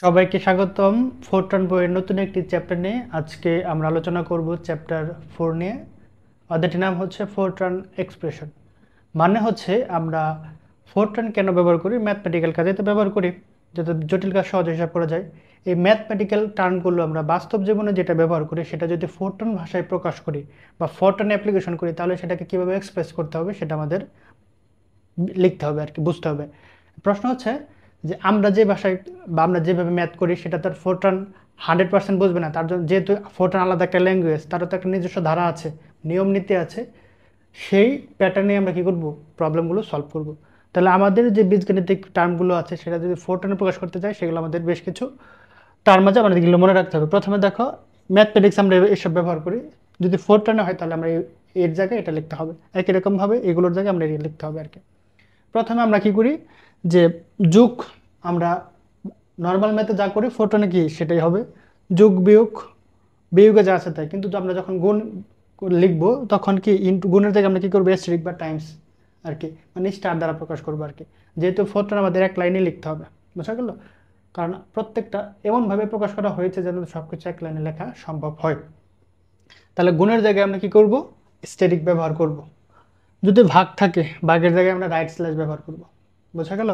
সবাইকে স্বাগতম ফোরট্রান বইয়ের নতুন একটি চ্যাপ্টার নিয়ে। আজকে আমরা আলোচনা করব চ্যাপ্টার 4 নিয়ে। অধ্যায়টির নাম হচ্ছে ফোরট্রান এক্সপ্রেশন। মানে হচ্ছে আমরা ফোরট্রান কেন ব্যবহার করি, ম্যাথমেটিক্যাল কাজে তো ব্যবহার করি যাতে জটিল কাজ সহজে হিসাব করা যায়। এই ম্যাথমেটিক্যাল টার্মগুলো আমরা বাস্তব জীবনে যেটা ব্যবহার করি সেটা যদি ফোরট্রান ভাষায় প্রকাশ করি বা ফোরট্রান অ্যাপ্লিকেশন করি, তাহলে সেটাকে কীভাবে এক্সপ্রেস করতে হবে সেটা আমাদের লিখতে হবে আর কি, বুঝতে হবে। প্রশ্ন হচ্ছে যে আমরা যে ভাষায় বা আমরা যেভাবে ম্যাথ করি সেটা তার ফোরট্রান 100% বুঝবে না। তার জন্য যেহেতু ফোরট্রান আলাদা একটা ল্যাঙ্গুয়েজ, তারও তো একটা নিজস্ব ধারা আছে, নিয়ম নীতি আছে। সেই প্যাটার্নে আমরা কী করব, প্রবলেমগুলো সলভ করব। তাহলে আমাদের যে বীজগণিতিক টার্মগুলো আছে সেটা যদি ফোরট্রানে প্রকাশ করতে চাই, সেগুলো আমাদের বেশ কিছু টার্ম আছে, আমাদের এগুলো মনে রাখতে হবে। প্রথমে দেখো, ম্যাথমেটিক্স আমরা এসব ব্যবহার করি, যদি ফোরট্রানে হয় তাহলে আমরা এর জায়গায় এটা লিখতে হবে, একই রকমভাবে এগুলোর জায়গায় আমরা এটা লিখতে হবে আর কি। প্রথমে আমরা কি করি যে যোগ, আমরা নর্মাল ম্যাথে যা করি ফোরট্রানে কি সেটাই হবে, যোগ বিয়োগ, বিয়োগে যা আছে তাই। কিন্তু আমরা যখন গুণ লিখবো তখন কি ইন্টু, গুণের জায়গায় আমরা কী করবো, এস্টেরিক বা টাইমস আর কি, মানে স্টার দ্বারা প্রকাশ করবো আর কি। যেহেতু ফোরট্রান আমাদের এক লাইনে লিখতে হবে, বোঝা গেল? কারণ প্রত্যেকটা এমনভাবে প্রকাশ করা হয়েছে যেন সব কিছু এক লাইনে লেখা সম্ভব হয়। তাহলে গুণের জায়গায় আমরা কি করব, স্টেরিক ব্যবহার করব। যদি ভাগ থাকে, ভাগের জায়গায় আমরা রাইট স্ল্যাশ ব্যবহার করব, বোঝা গেল?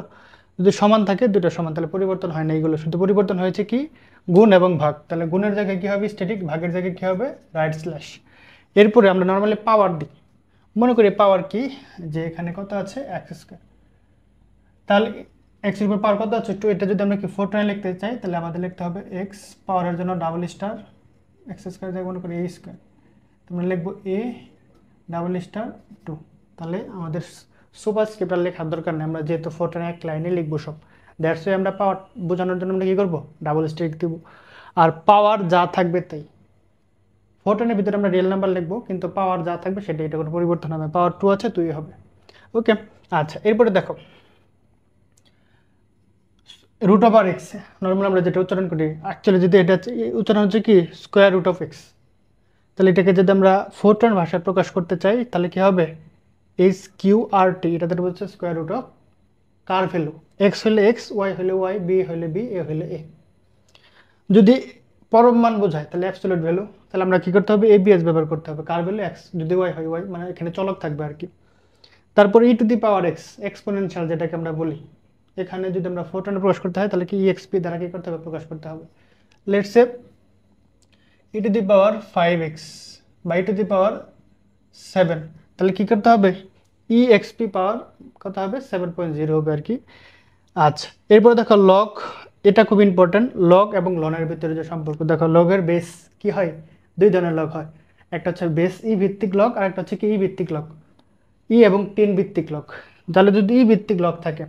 যদি সমান থাকে, দুটো সমান, তাহলে পরিবর্তন হয় না। এইগুলো শুধু পরিবর্তন হয়েছে কি, গুণ এবং ভাগ। তাহলে গুণের জায়গায় কী হবে, স্ট্যাটিক, ভাগের জায়গায় কী হবে, রাইট স্ল্যাশ। এরপরে আমরা নর্মালি পাওয়ার দিই। মনে করি পাওয়ার কি, যে এখানে কত আছে, এক্স স্কোয়ার। তাহলে এক্স এর উপর পাওয়ার কত আছে, 2। এটা যদি আমরা কি ফোরট্রানে লিখতে চাই তাহলে আমাদের লিখতে হবে এক্স পাওয়ারের জন্য ডাবল স্টার, এক্স স্কোয়ার জায়গায় মনে করি এ স্কোয়ার, তোমরা লিখবো এ ডাবল স্টার 2। তাহলে আমাদের সুপার স্ক্রিপ্ট লেখার দরকার নেই, আমরা যেহেতু ফোরট্রানে এক লাইনে লিখবো সব। দ্যাটস ওয়াই আমরা পাওয়ার বোঝানোর জন্য আমরা কী করবো, ডাবল স্ট্রিক দিব। আর পাওয়ার যা থাকবে তাই, ফোরট্রানের ভিতরে আমরা রিয়েল নাম্বার লিখবো, কিন্তু পাওয়ার যা থাকবে সেটা, এটা কোনো পরিবর্তন হবে। পাওয়ার 2 আছে, 2 হবে। ওকে, আচ্ছা। এরপরে দেখো, রুট ওভার এক্স, নর্মাল আমরা যেটা উচ্চারণ করি, অ্যাকচুয়ালি যদি এটা উচ্চারণ হচ্ছে কি স্কোয়ার রুট অফ এক্স। তাহলে এটাকে যদি আমরা ফোরট্রান ভাষায় প্রকাশ করতে চাই তাহলে কি হবে, এইচ কিউ আর টি, এটা ধরে বলছে স্কোয়ার রুট অফ কার ভ্যালু, এক্স হলে এক্স, ওয়াই হলে ওয়াই, বি হলে বি, এ হলে এ। যদি পরম মান বোঝায় তাহলে অ্যাবসলিউট ভ্যালু, তাহলে আমরা কি করতে হবে, এবিএস ব্যবহার করতে হবে। কার ভ্যালু এক্স, যদি ওয়াই হয় ওয়াই, মানে এখানে চলক থাকবে আর কি। তারপর e to the power x, exponential যেটাকে আমরা বলি, এখানে যদি আমরা ফোরট্রানে প্রকাশ করতে হয় তাহলে কি ইএক্সপি দ্বারা কি করতে হবে, প্রকাশ করতে হবে। Let's say E to the power 5x বা ই টু দি পাওয়ার 7, তাহলে কি করতে হবে, ই এক্সপি পাওয়ার কত হবে, 7.0 হবে আর কি। আচ্ছা, এরপরে দেখো লগ, এটা খুব ইম্পর্টেন্ট। লগ এবং লনের ভিতরে যে সম্পর্ক, দেখো লগের বেস কি হয়, দুই ধরনের লগ হয়। একটা হচ্ছে বেস ই ভিত্তিক লগ, আর একটা হচ্ছে কি ই ভিত্তিক লগ, ই এবং 10 ভিত্তিক লগ। তাহলে যদি ই ভিত্তিক লগ থাকে,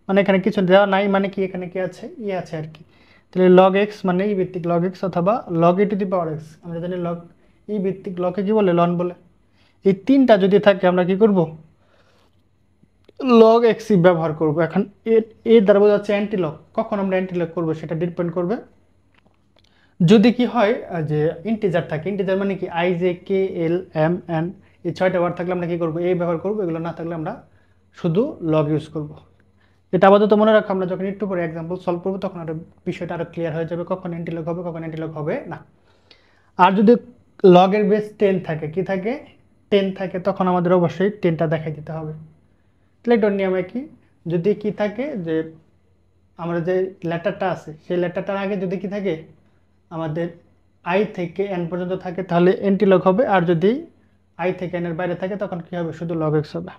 মানে এখানে কিছু দেওয়া নাই, মানে কি এখানে কি আছে, ই আছে আর কি। তাহলে লগ এক্স মানে ই ভিত্তিক লগ এক্স, অথবা log E to the power x, আমরা জানি লগ ই ভিত্তিক লগে কি বলে, লন বলে। এই তিনটা যদি থাকে আমরা কি করব, লগ এক্স ব্যবহার করব। এখন এর দ্বারা বোঝা যাচ্ছে অ্যান্টি লগ। কখন আমরা অ্যান্টি লগ করবো সেটা ডিপেন্ড করবে যদি কি হয়, যে ইন্টিজার থাকে। ইন্টিজার মানে কি, I J K L M N, এই 6টা ওয়ার্ড থাকলে আমরা কি করবো, এই ব্যবহার করবো। এগুলো না থাকলে আমরা শুধু লগ ইউজ করব। এটা আপাতত মনে রাখো, আমরা যখন একটু পরে এক্সাম্পল সলভ করবো তখন আরো বিষয়টা আরো ক্লিয়ার হয়ে যাবে, কখন অ্যান্টি লগ হবে, কখন অ্যান্টি লগ হবে না। আর যদি লগের বেস 10 থাকে, কি থাকে, 10 থাকে, তখন আমাদের অবশ্যই 10টা দেখাই দিতে হবে। প্লেটোর নিয়মে কি, যদি কি থাকে যে আমরা যে লেটারটা আছে সেই লেটারটার আগে যদি কি থাকে, আমাদের আই থেকে এন পর্যন্ত থাকে, তাহলে এনটি লগ হবে। আর যদি আই থেকে এন এর বাইরে থাকে তখন কি হবে, শুধু লগ এক্স হবে।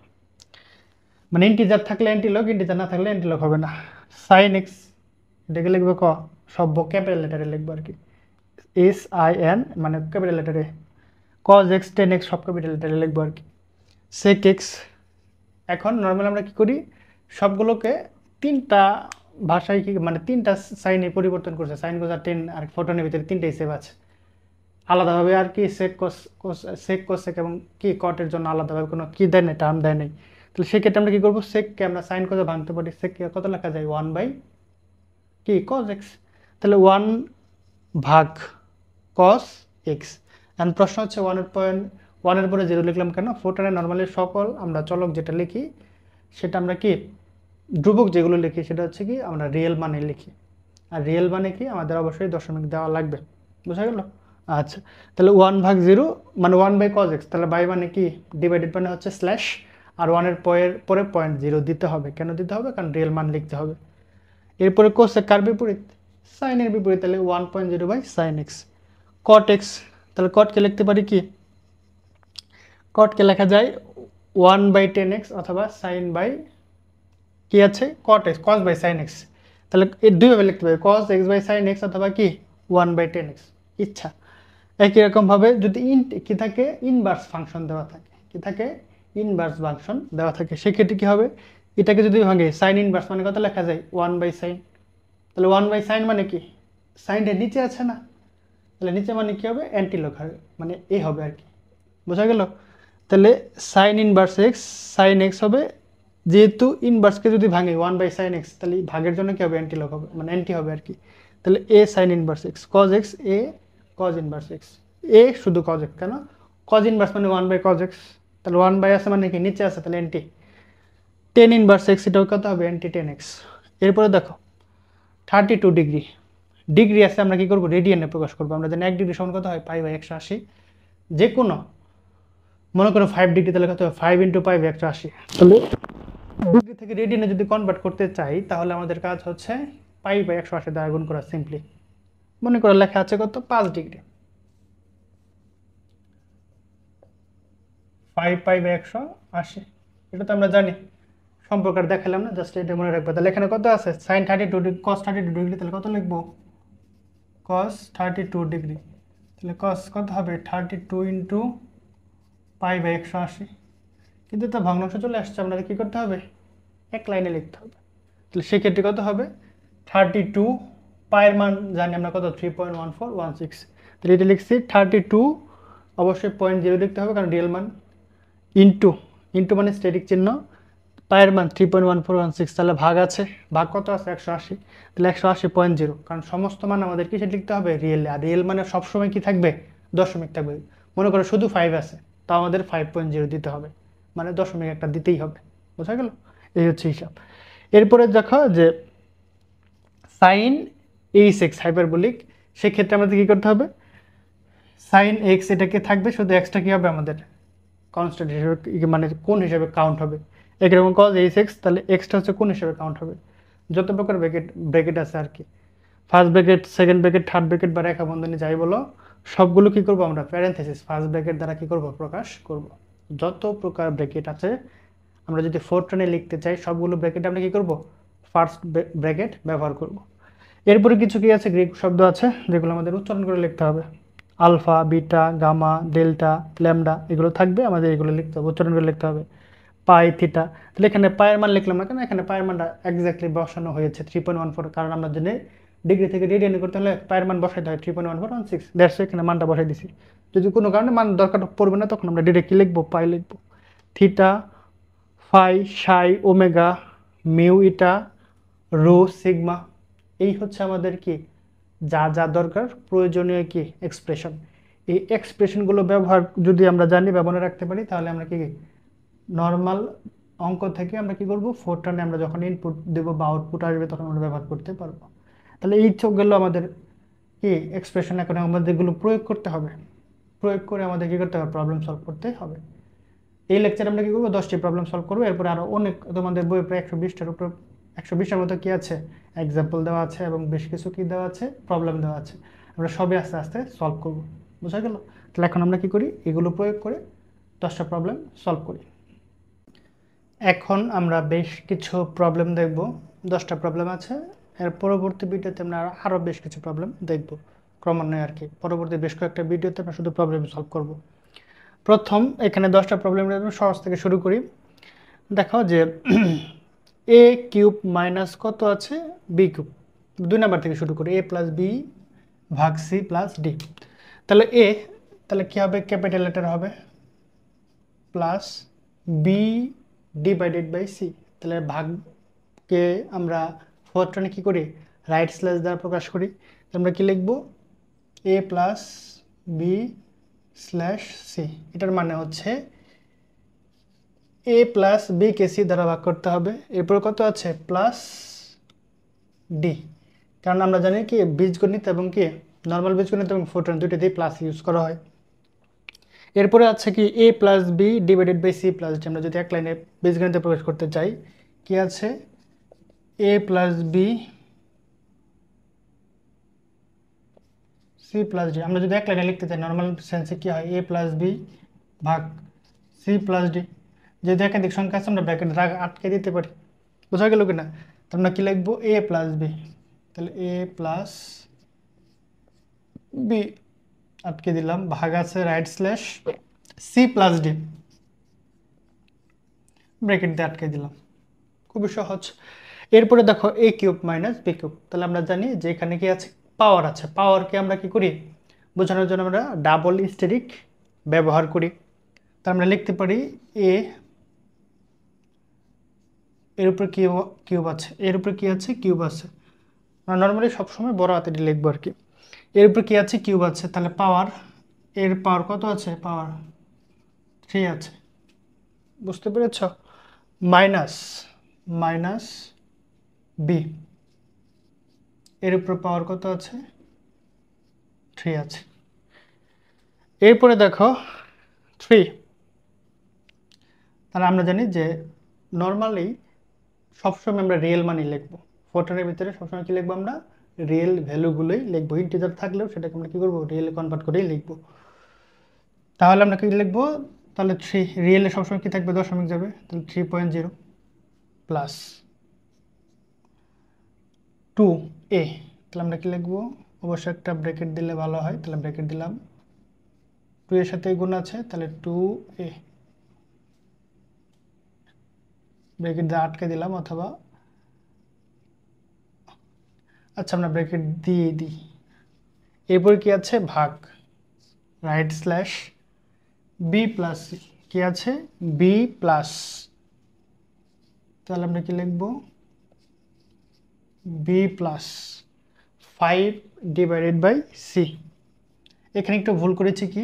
মানে ইন্টিজার থাকলে এন্টি লগ, ইন্টিজার না থাকলে এন্টি লগ হবে না। সাইন এক্স, এটাকে লিখবো সব ক্যাপিটাল লেটারে লিখবো আর কি, এস আই এন মানে ক্যাপিটাল লেটারে। কজ এক্স, টেন এক্স সব ক্যাপিটাল লেটারে লিখবো আর কি। সেক এক্স, এখন নর্মাল আমরা কি করি, সবগুলোকে তিনটা ভাষায় কি, মানে তিনটা সাইনে পরিবর্তন করছে। সাইন কোস 10 আর ফোটনের ভিতরে তিনটাই সেভ আছে আলাদাভাবে আর কি। সেক কোস, সেক কোসেক এবং কি কটের জন্য আলাদাভাবে কোনো কি দেয় নেই, টার্ম দেয় নেই। তাহলে সেক্ষেত্রে আমরা কী করবো, সেককে আমরা সাইন কোসে ভাঙতে পারি। সেককে কত লেখা যায়, 1 বাই কি কস এক্স। তাহলে 1 ভাগ কস এক্স। এখন প্রশ্ন হচ্ছে 1.1 পরে 0 লিখলাম কেন, ফোরট্রানে নর্মালি সকল আমরা চলক যেটা লিখি সেটা আমরা কি, ধ্রুবক যেগুলো লিখি সেটা হচ্ছে কি আমরা রিয়েল মানে লিখি। আর রিয়েল মানে কি আমাদের অবশ্যই দশমিক দেওয়া লাগবে, বোঝা গেল? আচ্ছা, তাহলে 1/0 মানে 1/cos x, তাহলে বাই মানে কি ডিভাইডেড মানে হচ্ছে স্ল্যাশ, আর 1-এর পরে 0.0 দিতে হবে। কেন দিতে হবে? কারণ রিয়েল মান লিখতে হবে। এরপরে কোসেক কার বিপরীত? সাইনের বিপরীত, তাহলে 1.0/sin x। cot x, তাহলে কটকে লিখতে পারি কি? কটকে লেখা যায় 1/10x অথবা সাইন বাই কি আছে cot x, cos/sin x। তাহলে এই দুইভাবে লিখতে পারি, cos x/sin x অথবা কি 1/10x, ইচ্ছা। একই রকমভাবে যদি কি থাকে, ইনভার্স ফাংশন দেওয়া থাকে, কি থাকে? ইনভার্স ফাংশন দেওয়া থাকে, সেক্ষেত্রে কি হবে? এটাকে যদি ভাঙে, সাইন ইনভার্স মানে কত লেখা যায়? 1/sin। তাহলে 1/sin মানে কি? সাইনটা নিচে আছে না, তাহলে নিচে মানে কি হবে? অ্যান্টি লগ হবে, মানে এই হবে আর কি, বোঝা গেল? তাহলে sine inverse X, sine X হবে, যেহেতু ইনভার্সকে যদি ভাঙে 1/sin x, তাহলে ভাগের জন্য কি হবে? অ্যান্টি লগ হবে, মানে অ্যান্টি হবে আর কি। তাহলে এ sine inverse x, cos x, এ কজ ইনভার্স এক্স, এ শুধু কজ এক্স, কেন? কজ ইনভার্স মানে 1/cos x, তাহলে 1 আছে মানে কি নিচে আছে, তাহলে অ্যান্টি টেন ইনভার্স এক্স, এটাও কত হবে? Anti 10x। এরপরে দেখো 32 ডিগ্রি, ডিগ্রি আছে, আমরা কি করবো? রেডিয়ানে প্রকাশ করবো। আমরা জানি 1 ডিগ্রি সমান কত হয়? π/180। যে কোনো মনে করো 5 ডিগ্রি, তাহলে কত হবে? 5 × π/180। তাহলে ডিগ্রি থেকে রেডিয়ানে যদি কনভার্ট করতে চাই, তাহলে আমাদের কাজ হচ্ছে π/180 দ্বারা গুণ করা। সিম্পলি মনে করো লেখা আছে কত? 5 ডিগ্রি, 5π/180, এটা তো আমরা জানি, সম্পর্ক দেখালাম না, জাস্ট এটা মনে রাখবো। তাহলে এখানে কত আছে? sin 32 ডিগ্রি, cos 32 ডিগ্রি, তাহলে কত লিখবো? cos 32 ডিগ্রি, তাহলে cos কত হবে? 32 × π/180। কিন্তু তো ভগ্নাংশ চলে আসছে, আপনাদের কি করতে হবে? এক লাইনে লিখতে হবে। তাহলে সেক্ষেত্রে কত হবে? 32, পায়ের মান জানি আমরা কত? 3.1416। তাহলে এটা লিখছি 32, অবশ্যই 0.0 লিখতে হবে কারণ রিয়েল মান, ইন্টু, ইন্টু মানে স্ট্যাটিক চিহ্ন, পায়ের মান 3.1416, তাহলে ভাগ আছে, ভাগ কত আছে? 180, তাহলে 180.0, কারণ সমস্ত মান আমাদের কিসে লিখতে হবে? রিয়েল। আর রিয়েল মানে সবসময় কি থাকবে? দশমিক থাকবে। মনে করো শুধু 5 আছে, তা আমাদের 5.0 দিতে হবে, মানে দশমিক একটা দিতেই হবে, বোঝা গেল? এই হচ্ছে হিসাব। এরপরে দেখো যে সাইন h(x) হাইপারবোলিক, সেক্ষেত্রে আমাদের কী করতে হবে? সাইন x এটাকে থাকবে, শুধু এক্সটা কী হবে? আমাদের কনস্ট্যান্ট হিসেবে, মানে কোন হিসেবে কাউন্ট হবে। একরকম cos h(x), তাহলে এক্সটা হচ্ছে কোন হিসেবে কাউন্ট হবে? যত প্রকার ব্র্যাকেট আছে আর কি, first bracket, second bracket, third bracket বা রেখা বন্ধনী যাই বলো, সবগুলো কি করব আমরা? প্যারেনথেসিস, ফার্স্ট ব্র্যাকেট দ্বারা কি করব? প্রকাশ করব। যত প্রকার ব্র্যাকেট আছে, আমরা যদি ফোরট্রানে লিখতে চাই, সবগুলো ব্র্যাকেট আমরা কি করব? ফার্স্ট ব্র্যাকেট ব্যবহার করব। এরপরে কিছু কি আছে? গ্রিক শব্দ আছে যেগুলো আমাদের উচ্চারণ করে লিখতে হবে। Alpha, beta, gamma, delta, lambda, এগুলো থাকবে, আমাদের এগুলো লিখতে হবে, উচ্চারণ করে লিখতে হবে। পাই, থিটা, তাহলে এখানে পায়ের মান লিখলাম না কেন? এখানে পায়ের মানটা এক্স্যাক্টলি বসানো হয়েছে 3.14, কারণ আমরা জানি ডিগ্রি থেকে রেডিয়ানে করতে হলে পায়ের মান বসাইতে হয় 3.1416, দ্যাটস এখানে মানটা বসাই দিছি। যদি কোনো কারণে মান দরকার পড়বে না, তখন আমরা ডিরেক্টলি লিখবো, পাই লিখবো। থিটা, ফাই, সাই, ওমেগা, মিউ, ইটা, রো, সিগমা, এই হচ্ছে আমাদের কি যা যা দরকার প্রয়োজনীয় কি এক্সপ্রেশন। এই এক্সপ্রেশনগুলো ব্যবহার যদি আমরা জানি, ব্যবহার রাখতে পারি, তাহলে আমরা কি নর্মাল অঙ্ক থেকে আমরা কি করব? ফোরট্রানে আমরা যখন ইনপুট দেবো বা আউটপুট আসবে, তখন আমরা ব্যবহার করতে পারবো। তাহলে এই গেল আমাদের কি এক্সপ্রেশন। এখন আমাদের এগুলো প্রয়োগ করতে হবে, প্রয়োগ করে আমাদের কি করতে হবে? প্রবলেম সলভ করতে হবে। এই লেকচারে আমরা কি করবো? 10টি প্রবলেম সলভ করবো। এরপরে আরও অনেক, তোমাদের বইয়ে প্রায় 120টার উপর, 120টার মতো কি আছে? এক্সাম্পল দেওয়া আছে এবং বেশ কিছু কি দেওয়া আছে? প্রবলেম দেওয়া আছে। আমরা সবই আস্তে আস্তে সলভ করবো, বোঝা গেল? তাহলে এখন আমরা কি করি? এগুলো প্রয়োগ করে 10টা প্রবলেম সলভ করি। এখন আমরা বেশ কিছু প্রবলেম দেখব, 10টা প্রবলেম আছে। এর পরবর্তী ভিডিওতে আমরা আরও বেশ কিছু প্রবলেম দেখব ক্রমান্বয়ে আর কি। পরবর্তী বেশ কয়েকটা ভিডিওতে আমরা শুধু প্রবলেম সলভ করব। প্রথম এখানে 10টা প্রবলেমের সহজ থেকে শুরু করি। দেখো যে এ কিউব মাইনাস কত আছে? B cube. 2 নাম্বার থেকে শুরু করি, এ প্লাস বি ভাগ সি প্লাস ডি। তাহলে এ, তাহলে কী হবে? ক্যাপিটাল লেটার হবে, plus B divided by C. তাহলে ভাগকে আমরা ফোরট্রানে কী করি? রাইট স্ল্যাশ দ্বারা প্রকাশ করি। আমরা কি লিখব? এ প্লাস বি স্ল্যাশ সি। এটার মানে হচ্ছে এ প্লাস বি কে সি দ্বারা ভাগ করতে হবে। এরপর কত আছে? Plus D. কারণ আমরা জানি কি বীজগণিত এবং কি নর্মাল বীজগণিত এবং ফোরট্রান দুইটাতেই প্লাস ইউজ করা হয়। এরপরে আছে কি a plus B divided by C plus D. আমরা যদি এক লাইনে বীজগণিতে প্রবেশ করতে চাই, কি আছে a plus B C plus D. আমরা যদি এক লাইনে লিখতে চাই নর্মাল সেন্সে কি হয়, a প্লাস বি ভাগ সি প্লাস ডি। যদি একাধিক সংখ্যা আছে আমরা ব্র্যাকেট আটকে দিতে পারি। বোঝা গেল কিনা? তো আমরা কি লিখবো a প্লাস বি, তাহলে a প্লাস বি আটকে দিলাম, ভাগ আছে right slash C plus D, bracket দিয়ে আটকে দিলাম। খুবই সহজ। এরপরে দেখো a cube minus B cube. তাহলে আমরা জানি যে এখানে কি আছে, পাওয়ার আছে। পাওয়ারকে আমরা কি করি বোঝানোর জন্য আমরা ডাবল স্টেরিক ব্যবহার করি। তা আমরা লিখতে পারি a এর উপরে কিউব আছে, এর উপরে কি আছে কিউব আছে। আমরা নর্মালি সবসময় বড় হাতেরই লিখবো আর কি। এর উপরে কি আছে কিউব আছে, তাহলে পাওয়ার, এর পাওয়ার কত আছে, পাওয়ার 3 আছে। বুঝতে পেরেছ? মাইনাস মাইনাস বি, এর উপরে পাওয়ার কত আছে 3 আছে। এরপরে দেখো 3, তাহলে আমরা জানি যে নর্মালি সবসময় আমরা রিয়েল মানি লিখবো। ফোরট্রানের ভিতরে সবসময় কি লিখবো আমরা, রিয়েল ভ্যালুগুলোই লিখবো। ইন্টিজার থাকলেও সেটাকে আমরা কি করবো, রিয়েলে কনভার্ট করেই লিখবো। তাহলে আমরা কি লিখবো, তাহলে 3 রিয়েলে সবসময় কি থাকবে, দশমিক যাবে, তাহলে 3.0 প্লাস 2a। তাহলে আমরা কি লিখবো, অবশ্যই একটা ব্র্যাকেট দিলে ভালো হয়, তাহলে ব্র্যাকেট দিলাম, 2 এর সাথে গুণ আছে, তাহলে 2a ব্র্যাকেট দিয়ে আটকে দিলাম, অথবা আচ্ছা আমরা ব্র্যাকেট দিয়ে দিই। এরপর কি আছে ভাগ right slash B plus C, কি আছে বি প্লাস, তাহলে আমরা কি লিখবো B plus 5 divided by C. এখানে একটু ভুল করেছি, কি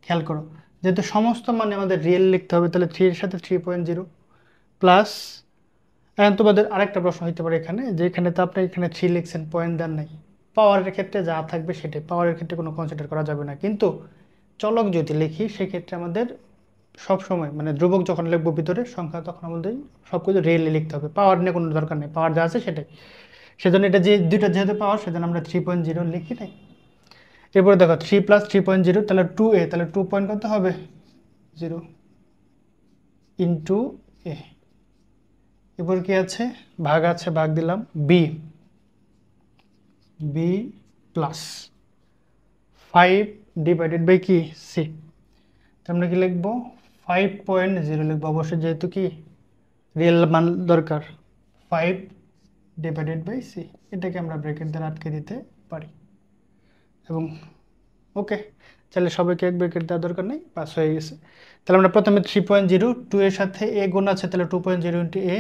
খেয়াল করো, যেহেতু সমস্ত মানে আমাদের রিয়েল লিখতে হবে, তাহলে 3 এর সাথে 3.0 প্লাস। এখন তোমাদের আরেকটা প্রশ্ন হইতে পারে এখানে, যে এখানে তো আপনি এখানে 3 লিখছেন, পয়েন্ট দেন নাই। পাওয়ারের ক্ষেত্রে যা থাকবে সেটাই, পাওয়ারের ক্ষেত্রে কোনো কনসিডার করা যাবে না। কিন্তু চলক যদি লিখি সেক্ষেত্রে আমাদের সব সময় মানে ধ্রুবক যখন লিখবো ভিতরে সংখ্যা, তখন আমাদের সব কিছু রিয়েলি লিখতে হবে, পাওয়ার নিয়ে কোনো দরকার নেই, পাওয়ার যা আছে সেটাই। সেজন্য এটা যে দুইটা যেহেতু পাওয়ার, সেজন্য আমরা 3.0 লিখি নাই। এরপরে দেখো 3 প্লাস 3.0, তাহলে 2a, তাহলে 2 পয়েন্ট কত হবে 0 ইন্টু এ। এরপর কি আছে ভাগ আছে, ভাগ দিলাম B, B plus 5 divided by কি সি। আমরা কি লিখবো 5.0 লিখবো, অবশ্যই যেহেতু কি রিয়েল মান দরকার। 5 ডিভাইডেড বাই সি, এটাকে আমরা ব্র্যাকেট দ্বারা আটকে দিতে পারি। এবং ওকে, তাহলে সবাইকে এক ব্র্যাকেট দেওয়ার দরকার নেই, পাস হয়ে গেছে। তাহলে আমরা প্রথমে 3.0, 2 এর সাথে এ গুণ আছে, তাহলে 2.0 ইন্টু এ।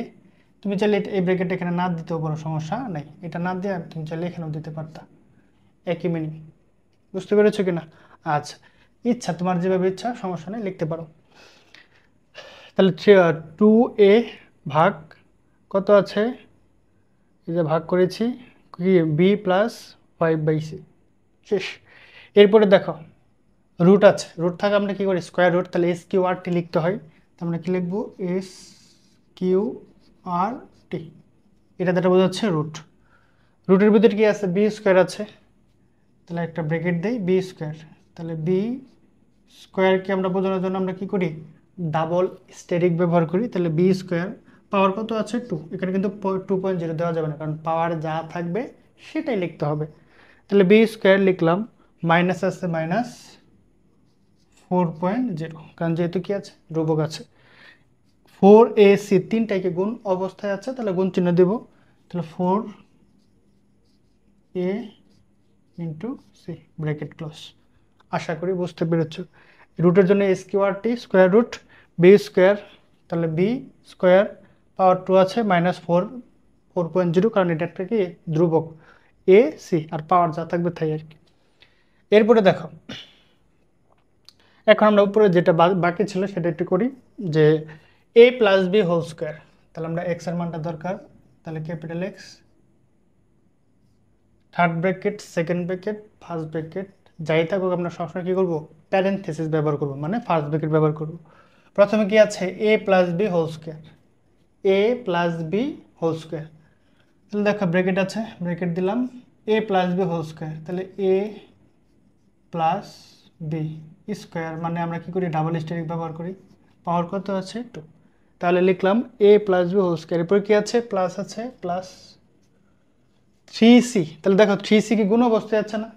তুমি চাইলে এই ব্র্যাকেট এখানে না দিতেও কোনো সমস্যা নেই, এটা না দিয়ে তুমি চাইলে এখানেও দিতে পারতা, একই মিনিং। বুঝতে পেরেছো কিনা? আচ্ছা, ইচ্ছা তোমার যেভাবে ইচ্ছা, সমস্যা নেই, লিখতে পারো। তাহলে 2a ভাগ কত আছে, এই যে ভাগ করেছি কি বি প্লাস 5/c, শেষ। এরপরে দেখো রুট আছে, রুট থাকে আমরা কি করি স্কোয়ার রুট, তাহলে এস কিউ আর টি লিখতে হয়। তো আমরা কি লিখবো এস কিউ আর টি, এটা যেটা বোঝাচ্ছে রুট। রুটের ভিতরে কি আছে বি স্কোয়ার আছে, তাহলে একটা ব্র্যাকেট দেই বি স্কোয়ার, তাহলে বি স্কোয়ারকে আমরা বোঝানোর জন্য আমরা কি করি ডাবল স্টেরিক ব্যবহার করি। তাহলে বি স্কোয়ার পাওয়ার কত আছে 2, এখানে কিন্তু 2.0 দেওয়া যাবে না, কারণ পাওয়ার যা থাকবে সেটাই লিখতে হবে। তাহলে বি স্কোয়ার লিখলাম, মাইনাস আছে মাইনাস 4.0, কারণ যেহেতু কি আছে ধ্রুবক আছে। 4ac তিনটাকে গুণ অবস্থায় আছে, তাহলে গুণ চিহ্ন দেব, তাহলে 4a into C bracket close. আশা করি বুঝতে পেরেছ। রুটের জন্য S Q R T square root B square, তাহলে বি স্কোয়ার পাওয়ার 2 আছে মাইনাস 4.0, কারণ এটা একটা কি ধ্রুবক এ সি, আর পাওয়ার যা থাকবে তাই আর কি। এরপরে দেখো এখন আমরা উপরে যেটা বাকি ছিল সেটা একটু করি, যে এ প্লাস বি হোল স্কোয়ার। তাহলে আমরা এক্স এর মানটা দরকার, তাহলে capital x third bracket, second bracket, first bracket যাই থাকুক আমরা সবসময় কী করবো, প্যারেন্থেসিস ব্যবহার করব, মানে ফার্স্ট ব্র্যাকেট ব্যবহার করব। প্রথমে কি আছে, এ plus B whole square, A plus B whole square. তাহলে দেখো ব্র্যাকেট আছে, ব্র্যাকেট দিলাম, এ প্লাস বি হোল স্কোয়ার, তাহলে এ প্লাস বি স্কোয়ার, মানে আমরা কি করি, ডাবল স্টেরিক ব্যবহার করি। পাওয়ার কত আছে, 2। তাহলে লিখলাম এ প্লাস বি হোল স্কোয়ার, এরপর কি আছে, প্লাস আছে, প্লাস 3c। তাহলে দেখো 3c কি গুণ অবস্থায় আছে না,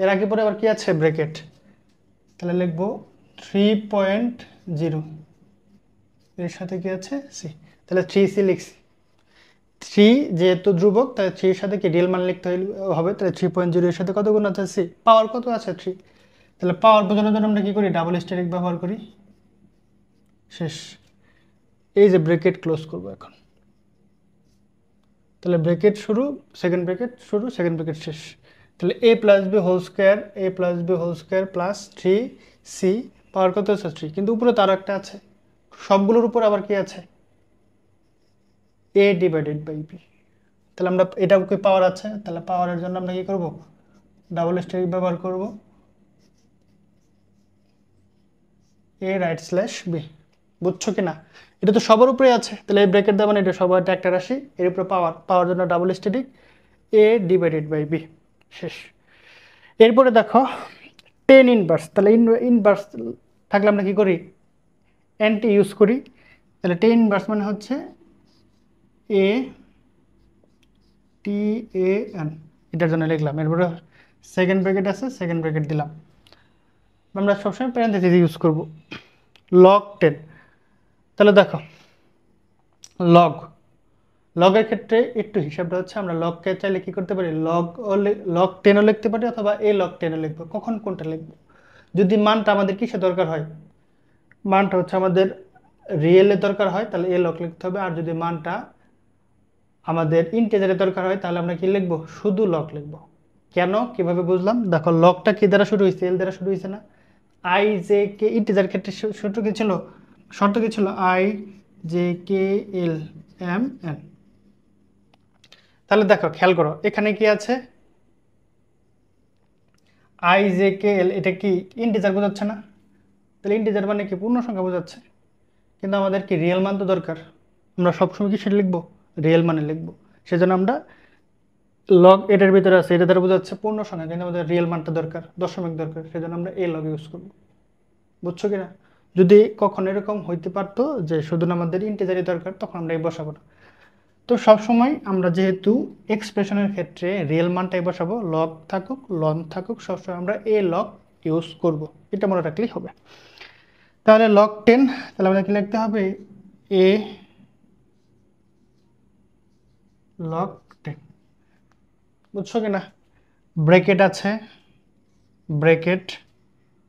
এর আগে পরে আবার কি আছে, ব্র্যাকেট। তাহলে লিখবো 3.0, এর সাথে কি আছে, সি। তাহলে 3c লিখছি। 3 যেহেতু ধ্রুবক, তাহলে 3 এর সাথে কি রিয়েল মান লিখতে হবে, তাহলে 3.0 এর সাথে কত গুণ আছে, সি। পাওয়ার কত আছে, 3। তাহলে পাওয়ার বোঝানোর জন্য আমরা কি করি, ডাবল স্টেরিক ব্যবহার করি। শেষ। এই যে ব্র্যাকেট ক্লোজ করব এখন। তাহলে ব্র্যাকেট শুরু, সেকেন্ড ব্র্যাকেট শুরু, সেকেন্ড ব্র্যাকেট শেষ। তাহলে A plus B whole square, A plus B whole square plus 3c, power কত আছে, 3। কিন্তু উপরে তার একটা আছে, সবগুলোর উপর আবার কি আছে, এ ডিভাইডেড বাই বি। তাহলে আমরা এটা কি পাওয়ার আছে, তাহলে পাওয়ারের জন্য আমরা কি করব, ডাবল স্টেরিক ব্যবহার করব, এ রাইট স্ল্যাশ বি। বুঝছো কি না, এটা তো সবার উপরে আছে, তাহলে এই ব্র্যাকেট দেওয়া মানে এটা সবার একটা রাশি, এর উপরে পাওয়ার, পাওয়ার জন্য double asterisk, A divided by B. শেষ। এরপরে দেখো টেন ইনভার্স, তাহলে ইনভার্স থাকলে আমরা কি করি, অ্যান্টি ইউজ করি। তাহলে টেন ইনভার্স মানে হচ্ছে এ টি এ এন, এটার জন্য লিখলাম। এরপরে সেকেন্ড ব্র্যাকেট আছে, সেকেন্ড ব্র্যাকেট দিলাম। আমরা সবসময় প্যারেন্থেসিস ইউজ করব। লগ 10, তাহলে দেখো লগ, লগের ক্ষেত্রে একটু হিসাবটা হচ্ছে, আমরা লগকে চাইলে কি করতে পারি, লগ 10ও লিখতে পারি, অথবা এ লগ 10ও লিখবো। কখন কোনটা লিখবো, যদি মানটা আমাদের কিসে দরকার হয়, মানটা হচ্ছে আমাদের রিয়েলের দরকার হয়, তাহলে এ লগ লিখতে হবে। আর যদি মানটা আমাদের ইন্টিজারের দরকার হয়, তাহলে আমরা কি লিখবো, শুধু লগ লিখবো। কেন, কিভাবে বুঝলাম, দেখো লগটা কি দ্বারা শুরু হয়েছে, এল দ্বারা শুরু হয়েছে না। আই জে কে, ইন্টিজার ক্ষেত্রে সূত্র কি ছিল, শর্ত কি ছিল, I J K L M N. তাহলে দেখো খেয়াল করো, এখানে কি আছে, আই জে কে এল, এটা কি ইন্টিজার বোঝাচ্ছে না, তাহলে ইন্টিজার মানে কি পূর্ণ সংখ্যা বোঝাচ্ছে। কিন্তু আমাদের কি রিয়েল মান তো দরকার, আমরা সবসময় কি সেটা লিখবো, রিয়েল মানে লিখবো। সেজন্য আমরা লগ এটার ভিতরে আছে, এটা দ্বারা বোঝাচ্ছে পূর্ণ সংখ্যা, কিন্তু আমাদের রিয়েল মানটা দরকার, দশমিক দরকার, সেজন্য আমরা এ লগ ইউজ করবো। বুঝছো কিনা, যদি কখন এরকম হইতে পারতো যে শুধু আমাদের ইন্টিজারই দরকার, তখন আমরা এই বসাবো না। তো সবসময় আমরা যেহেতু এক্সপ্রেশনের ক্ষেত্রে রিয়েল মানটাই বসাবো, লগ থাকুক লন থাকুক, সবসময় আমরা এ লগ ইউজ করব, এটা মনে রাখলেই হবে। তাহলে লগ 10, তাহলে আমাদের কি লিখতে হবে, এ লগ 10। বুঝছো কিনা, ব্র্যাকেট আছে, ব্র্যাকেট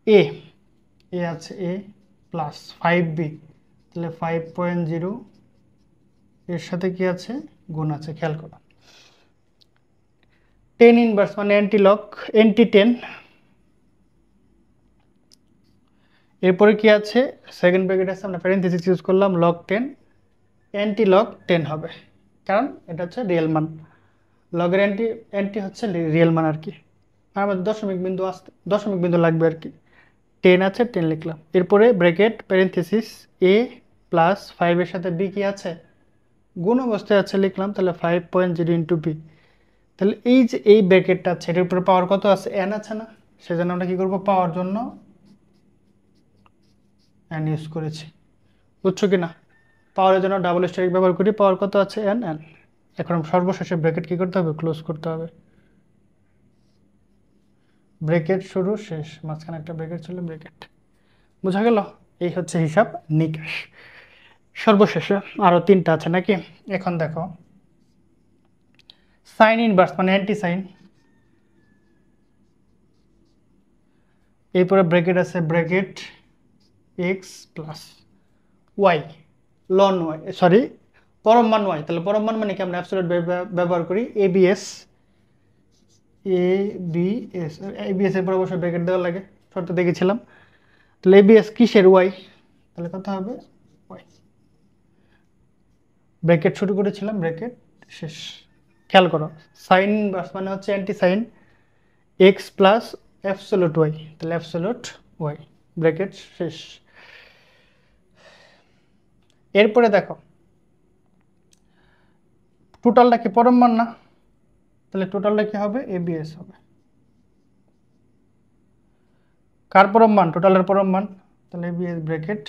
এ, এ আছে এ প্লাস 5b, তাহলে 5.0, এর সাথে কি আছে, গুণ আছে। খেয়াল করো 10 ইনভার্স মানে অ্যান্টি লগ, অ্যান্টি 10। এরপরে কি আছে, সেকেন্ড ব্র্যাকেট আছে, আমরা প্যারেন্থেসিস ইউজ করলাম, লগ 10, অ্যান্টি লগ 10 হবে, কারণ এটা হচ্ছে রিয়েল মান। লগের অ্যান্টি, অ্যান্টি হচ্ছে রিয়েল মান আর কি, আর আমাদের দশমিক বিন্দু আসতে, দশমিক বিন্দু লাগবে আর কি। 10 আছে, 10 লিখলাম। এরপরে ব্র্যাকেট প্যারেন্থেসিস এ প্লাস 5 এর সাথে বি কি আছে, গুণ অবস্থায় আছে, লিখলাম। তাহলে 5.0 ইন্টু বি। তাহলে এই যে এই ব্র্যাকেটটা আছে, এটার উপরে পাওয়ার কত আছে, এন আছে না, সেজন্য আমরা কি করব, পাওয়ার জন্য এন ইউজ করেছি। বুঝছো কি না, পাওয়ারের জন্য ডাবল স্টেরিক ব্যবহার করি, পাওয়ার কত আছে, এন এন। এখন সর্বশেষে ব্র্যাকেট কি করতে হবে, ক্লোজ করতে হবে। ব্র্যাকেট শুরু শেষ, মাঝখানে একটা ব্র্যাকেট ছিল, ব্র্যাকেট। বোঝা গেল, এই হচ্ছে হিসাব নিকাশ। সর্বশেষে আরো 3টা আছে নাকি। এখন দেখো সাইন ইনভার্স মানে অ্যান্টি সাইন, এরপরে ব্র্যাকেট আছে, ব্র্যাকেট এক্স প্লাস ওয়াই, লন ওয়াই, সরি পরম মান ওয়াই। তাহলে পরম মান মানে কি, আমরা অ্যাবসলিউট ব্যবহার করি, এবিএস, এবিএস, এবিএস এর পর অবশ্যই ব্র্যাকেট দেওয়া লাগে, শর্ত দেখেছিলাম। তাহলে এবিএস কিসের, ওয়াই, তাহলে কত হবে, ওয়াই। ব্র্যাকেট শুরু করেছিলাম, ব্র্যাকেট শেষ। খেয়াল করো, সাইন ইনভার্স মানে হচ্ছে anti sine X plus absolute Y, তাহলে অ্যাবসোলুট ওয়াই, ব্র্যাকেট শেষ। এরপরে দেখো টোটালটা কি পরম মান না, তাহলে টোটালটা কি হবে, এবিএস হবে। কার পরম মান, টোটালের পরম মান, তাহলে এবিএস ব্র্যাকেট,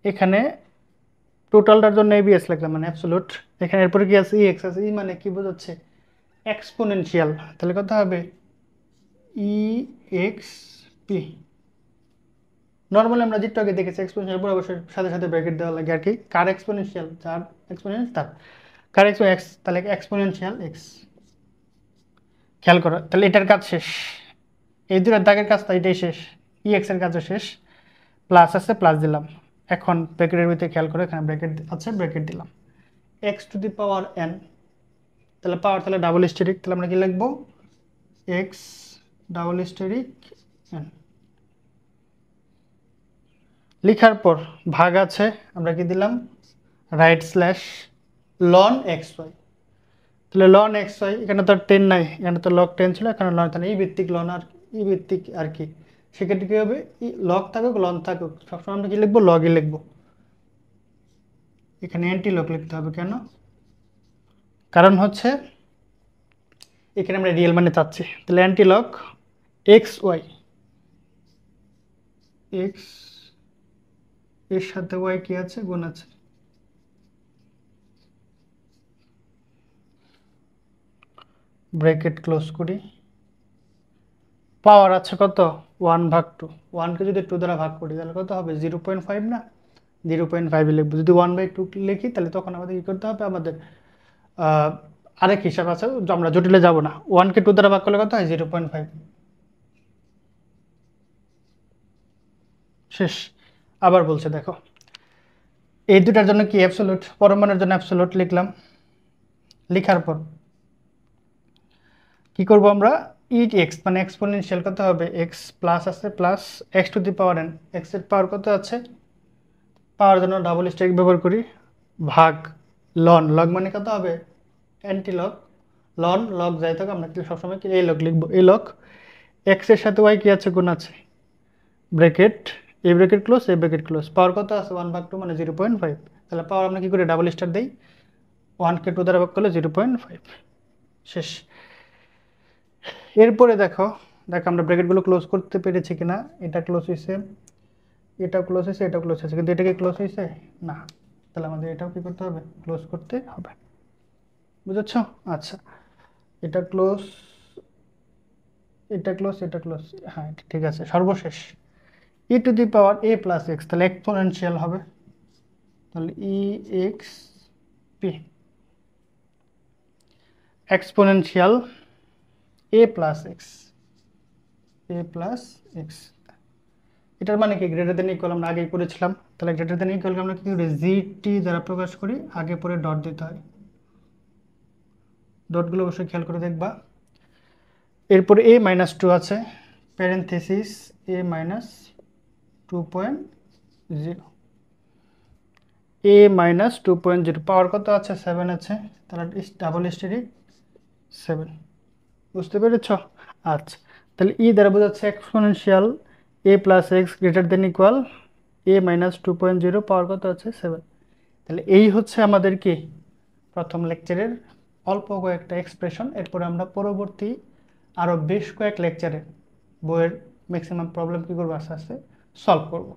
এখানে টোটালটার জন্য এবিএস লিখলাম মানে অ্যাবসোলুট, এখানে এরপরে কি আছে, ই এক্স আছে, ই মানে কি বোঝাচ্ছে, এক্সপোনেনশিয়াল, তাহলে কত হবে ই এক্স পি। নর্মালি আমরা যেটা আগে দেখেছি এক্সপোনেনশিয়াল পর অবশ্যই সাথে সাথে ব্র্যাকেট দেওয়া লাগে আর কি, কার এক্সপোনেনশিয়াল, যার এক্সপোনেন্স তার, কার এক্স, তাহলে এক্সপোনেনশিয়াল এক্স। খেয়াল করো তাহলে এটার কাজ শেষ, এই দুটার দাগের কাজ তো এটাই শেষ, ই এক্স এর কাজও শেষ, প্লাস আছে প্লাস দিলাম, এখন ব্র্যাকেটের ভিতরে খেয়াল করো এখানে ব্র্যাকেট আছে, ব্র্যাকেট দিলাম, x two the power N, তাহলে পাওয়ার তাহলে ডাবল স্টেরিক, তাহলে আমরা কি লিখবো এক্স ডাবল স্টেরিক এন। লেখার পর ভাগ আছে, আমরা কি দিলাম রাইট স্ল্যাশ লন এক্স ওয়াই, তাহলে লন এক্স ওয়াই, এখানে তো 10 নাই, এখানে তো লগ 10 ছিল, এখানে লন, তাহলে এই ভিত্তিক লন আর এই ভিত্তিক আর কি, সেক্ষেত্রে কী হবে, লগ থাকুক লন থাকুক সবসময় আমরা কি লিখবো, লগই লিখবো। এখানে অ্যান্টি লগ লিখতে হবে কেন, কারণ হচ্ছে এখানে আমরা রিয়েল মানে চাচ্ছি, তাহলে anti log X Y, X এর সাথে ওয়াই কি আছে, গুণ আছে, ব্র্যাকেট ক্লোজ করি, পাওয়ার আছে কত 1/2, 1কে যদি 2 দ্বারা ভাগ করি তাহলে কত হবে 0.5 না, 0.5 লিখবো, যদি 1/2 লিখি তাহলে তখন আমাদের কী করতে হবে, আমাদের আরেক হিসাব আছে, আমরা জটিলে যাব না, 1কে 2 দ্বারা ভাগ করলে কত হয় 0.5, শেষ। আবার বলছে দেখো এই দুটার জন্য কি অ্যাবসোলুট, পরমাণুর জন্য অ্যাবসোলুট লিখলাম, লেখার পর কি করব আমরা, ইট এক্স মানে এক্সপোনেনশিয়াল কত হবে, এক্স প্লাস আছে plus x two the power N, x এর পাওয়ার কত আছে, পাওয়ার জন্য ডাবল স্টেক ব্যবহার করি, ভাগ লন, লগ মানে কত হবে অ্যান্টি লগ, লন লগ যাই থাক আমরা সবসময় কি এই লগ লিখবো, এই লগ এক্স এর সাথে ওয়াই কি আছে, গুণ আছে, ব্র্যাকেট এই ব্র্যাকেট ক্লোজ এই ব্র্যাকেট ক্লোজ, পাওয়ার কত আছে 1/2 মানে 0.5, তাহলে পাওয়ার আমরা কি করে ডাবল স্টার দিই, 1কে 2 দ্বারা ভাগ করলে 0.5, শেষ। এরপরে দেখো দেখো আমরা ব্র্যাকেটগুলো ক্লোজ করতে পেরেছি কিনা, এটা ক্লোজ হয়েছে, এটা ক্লোজ হয়েছে, এটা ক্লোজ হয়েছে, কিন্তু এটা কি ক্লোজ হয়েছে না, তাহলে আমাদের এটাও কি করতে হবে, ক্লোজ করতে হবে, বুঝেছ। আচ্ছা এটা ক্লোজ, এটা ক্লোজ, এটা ক্লোজ, হ্যাঁ ঠিক আছে, সর্বশেষ e to the power a plus x, তাহলে এক্সপোনেনশিয়াল হবে, তাহলে E X P, exponential a plus x, a plus x, এটার মানে কি গ্রেটার দেন ইকুয়াল, আমরা আগেই করেছিলাম, তাহলে গ্রেটার দেন ইকুয়ালকে আমরা কি করি, জিটি দ্বারা প্রকাশ করি, আগে পরে ডট দিতে হয়, ডটগুলো অবশ্যই খেয়াল করে দেখবা। এরপরে এ মাইনাস টু আছে, প্যারেন্থেসিস এ মাইনাস 2.0, এ মাইনাস 2.0, পাওয়ার কত আছে 7 আছে, তাহলে ডাবল স্টেরিক 7, বুঝতে পেরেছ। আচ্ছা তাহলে ই দ্বারা বোঝাচ্ছে exponential a plus x greater than equal a minus 2.0, power কত আছে 7, তাহলে এই হচ্ছে আমাদের কি প্রথম লেকচারের অল্প কয়েকটা এক্সপ্রেশন, এরপরে আমরা পরবর্তী আরও বেশ কয়েক লেকচারে বইয়ের ম্যাক্সিমাম প্রবলেম কী করবো আস্তে আস্তে সলভ করব।